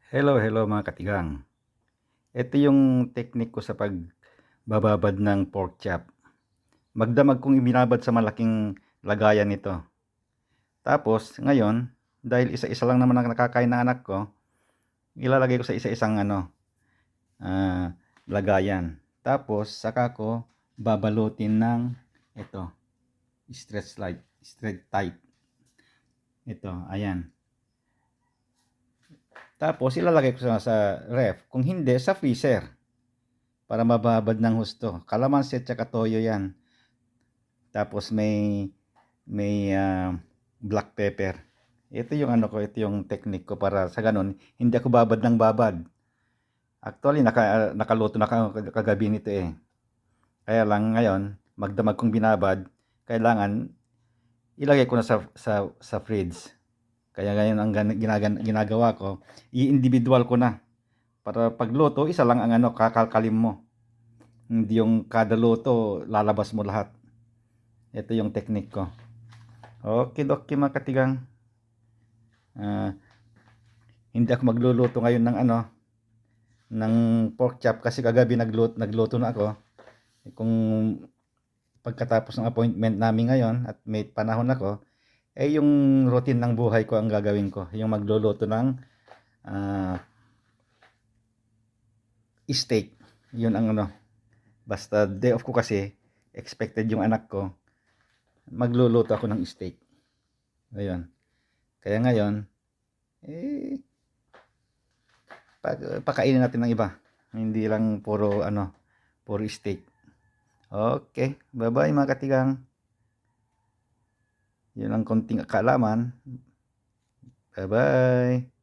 Hello mga katigang. Ito yung technique ko sa pagbababad ng pork chop. Magdamag kong ibinabad sa malaking lagayan nito. Tapos ngayon, dahil isa-isa lang naman ang nakakain ng anak ko, ilalagay ko sa isa-isang lagayan. Tapos saka ko babalutin ng ito, stretch tight. Ito, ayan. Tapos ilalagay ko sa ref. Kung hindi, sa freezer. Para mababad ng husto. Kalamansi at saka toyo yan. Tapos may black pepper. Ito yung ito yung technique ko para sa ganun, hindi ako babad ng babad. Actually, nakaluto na kagabi nito eh. Kaya lang ngayon, magdamag kong binabad, kailangan ilagay ko na sa fridge. Kaya ngayon ang ginagawa ko, i-individual ko na. Para pagluto, isa lang ang kakalkalim mo. Hindi yung kada luto, lalabas mo lahat. Ito yung technique ko. Okay, mga katigang. Hindi ako magluluto ngayon ng pork chop kasi kagabi nagluto na ako. Kung pagkatapos ng appointment namin ngayon at may panahon ako, yung routine ng buhay ko ang gagawin ko. Yung magluluto ng steak. Yun ang Basta day off ko kasi, expected yung anak ko, magluluto ako ng steak. Ayun. Kaya ngayon, pakainin natin ng iba. Hindi lang puro steak. Okay, bye-bye mga katigang. Yun ang konting kaalaman. Bye-bye.